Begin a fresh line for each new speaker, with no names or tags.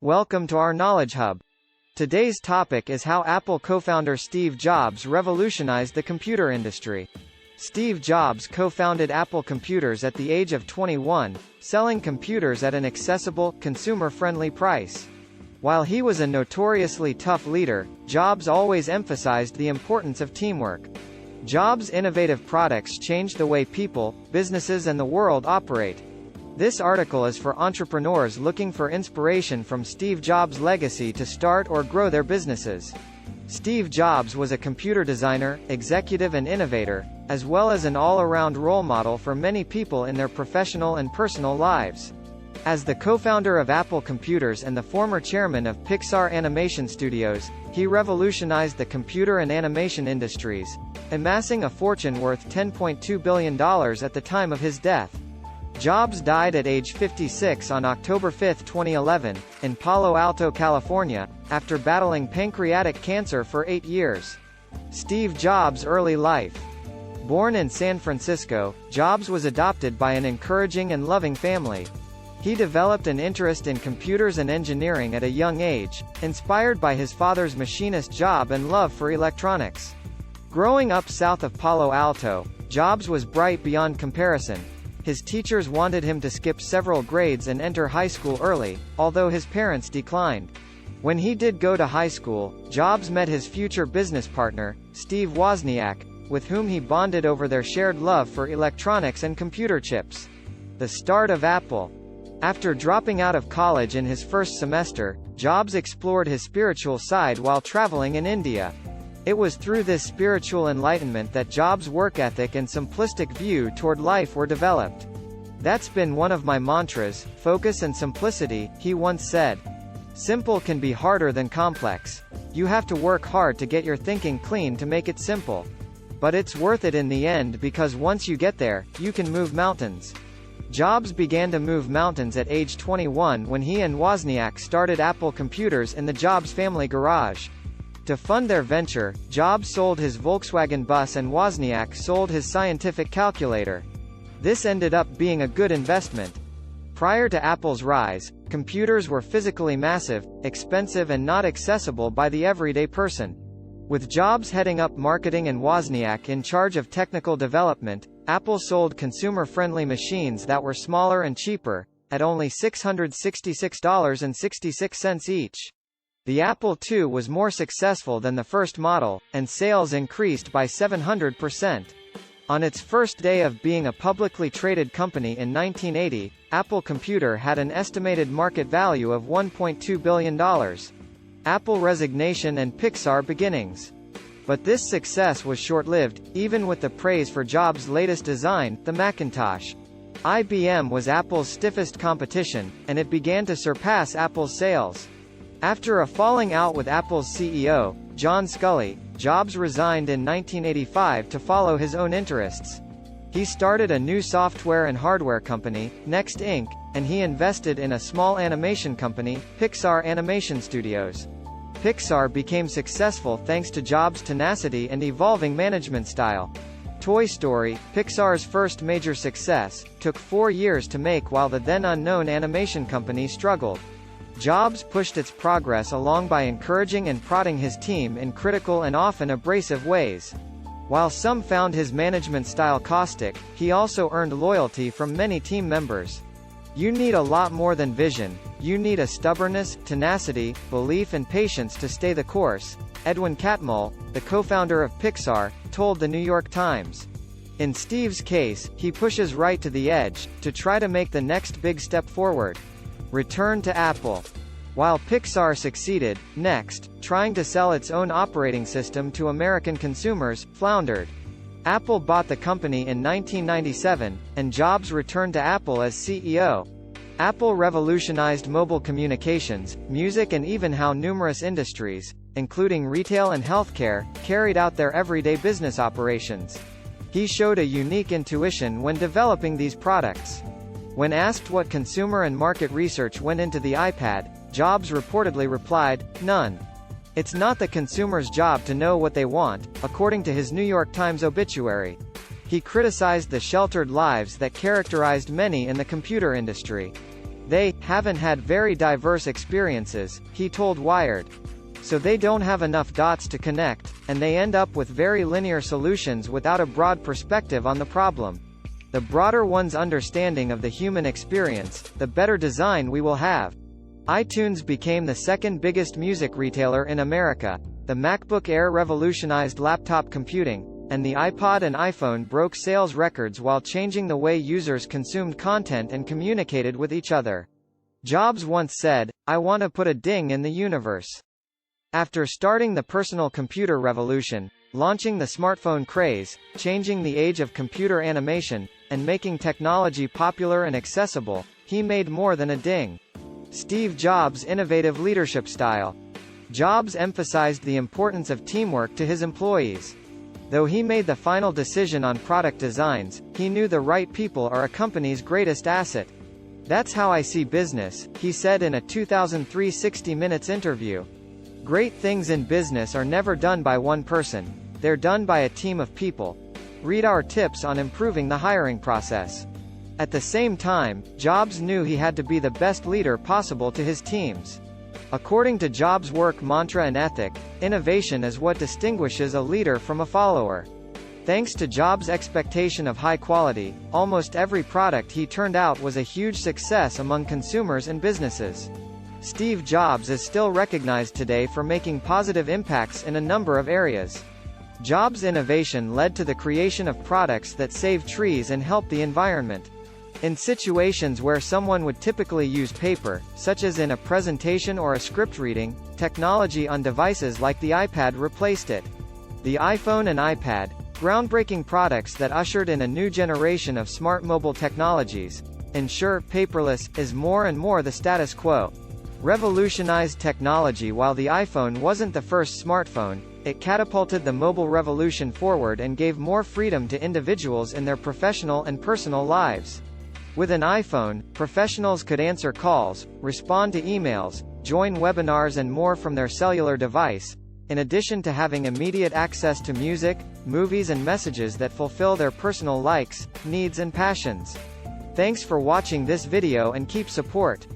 Welcome to our Knowledge Hub. Today's topic is how Apple co-founder Steve Jobs revolutionized the computer industry. Steve Jobs co-founded Apple Computers at the age of 21, selling computers at an accessible, consumer-friendly price. While he was a notoriously tough leader, Jobs always emphasized the importance of teamwork. Jobs' innovative products changed the way people, businesses and the world operate. This article is for entrepreneurs looking for inspiration from Steve Jobs' legacy to start or grow their businesses. Steve Jobs was a computer designer, executive and innovator, as well as an all-around role model for many people in their professional and personal lives. As the co-founder of Apple Computers and the former chairman of Pixar Animation Studios, he revolutionized the computer and animation industries, amassing a fortune worth $10.2 billion at the time of his death. Jobs died at age 56 on October 5, 2011, in Palo Alto, California, after battling pancreatic cancer for 8 years. Steve Jobs' early life. Born in San Francisco, Jobs was adopted by an encouraging and loving family. He developed an interest in computers and engineering at a young age, inspired by his father's machinist job and love for electronics. Growing up south of Palo Alto, Jobs was bright beyond comparison. His teachers wanted him to skip several grades and enter high school early, although his parents declined. When he did go to high school, Jobs met his future business partner, Steve Wozniak, with whom he bonded over their shared love for electronics and computer chips. The start of Apple. After dropping out of college in his first semester, Jobs explored his spiritual side while traveling in India. It was through this spiritual enlightenment that Jobs' work ethic and simplistic view toward life were developed. "That's been one of my mantras, focus and simplicity," he once said. Simple can be harder than complex. You have to work hard to get your thinking clean to make it simple. But it's worth it in the end because once you get there, you can move mountains. Jobs began to move mountains at age 21 when he and Wozniak started Apple Computers in the Jobs family garage. To fund their venture, Jobs sold his Volkswagen bus and Wozniak sold his scientific calculator. This ended up being a good investment. Prior to Apple's rise, computers were physically massive, expensive and not accessible by the everyday person. With Jobs heading up marketing and Wozniak in charge of technical development, Apple sold consumer-friendly machines that were smaller and cheaper, at only $666.66 each. The Apple II was more successful than the first model, and sales increased by 700%. On its first day of being a publicly traded company in 1980, Apple Computer had an estimated market value of $1.2 billion. Apple resignation and Pixar beginnings. But this success was short-lived, even with the praise for Jobs' latest design, the Macintosh. IBM was Apple's stiffest competition, and it began to surpass Apple's sales. After a falling out with Apple's CEO, John Sculley, Jobs resigned in 1985 to follow his own interests. He started a new software and hardware company, Next Inc., and he invested in a small animation company, Pixar Animation Studios. Pixar became successful thanks to Jobs' tenacity and evolving management style. Toy Story, Pixar's first major success, took 4 years to make while the then unknown animation company struggled. Jobs pushed its progress along by encouraging and prodding his team in critical and often abrasive ways. While some found his management style caustic, he also earned loyalty from many team members. "You need a lot more than vision. You need a stubbornness, tenacity, belief and patience to stay the course," Edwin Catmull, the co-founder of Pixar, told the New York Times. In Steve's case, he pushes right to the edge, to try to make the next big step forward. Return to Apple. While Pixar succeeded, Next, trying to sell its own operating system to American consumers, floundered. Apple bought the company in 1997, and Jobs returned to Apple as CEO. Apple revolutionized mobile communications, music and even how numerous industries, including retail and healthcare, carried out their everyday business operations. He showed a unique intuition when developing these products. When asked what consumer and market research went into the iPad, Jobs reportedly replied, "None. It's not the consumer's job to know what they want," according to his New York Times obituary. He criticized the sheltered lives that characterized many in the computer industry. They haven't had very diverse experiences, he told Wired. So they don't have enough dots to connect, and they end up with very linear solutions without a broad perspective on the problem. The broader one's understanding of the human experience, the better design we will have. iTunes became the second biggest music retailer in America. The MacBook Air revolutionized laptop computing, and the iPod and iPhone broke sales records while changing the way users consumed content and communicated with each other. Jobs once said, "I want to put a ding in the universe." After starting the personal computer revolution, launching the smartphone craze, changing the age of computer animation, and making technology popular and accessible, he made more than a ding. Steve Jobs' innovative leadership style. Jobs emphasized the importance of teamwork to his employees. Though he made the final decision on product designs, he knew the right people are a company's greatest asset. "That's how I see business," he said in a 2003 60 Minutes interview. "Great things in business are never done by one person. They're done by a team of people." Read our tips on improving the hiring process. At the same time, Jobs knew he had to be the best leader possible to his teams. According to Jobs' work mantra and ethic, innovation is what distinguishes a leader from a follower. Thanks to Jobs' expectation of high quality, almost every product he turned out was a huge success among consumers and businesses. Steve Jobs is still recognized today for making positive impacts in a number of areas. Jobs' innovation led to the creation of products that save trees and help the environment. In situations where someone would typically use paper, such as in a presentation or a script reading, technology on devices like the iPad replaced it. The iPhone and iPad, groundbreaking products that ushered in a new generation of smart mobile technologies, ensure paperless is more and more the status quo. Revolutionized technology. While the iPhone wasn't the first smartphone, it catapulted the mobile revolution forward and gave more freedom to individuals in their professional and personal lives. With an iPhone, professionals could answer calls, respond to emails, join webinars and more from their cellular device, in addition to having immediate access to music, movies and messages that fulfill their personal likes, needs and passions. Thanks for watching this video and keep support.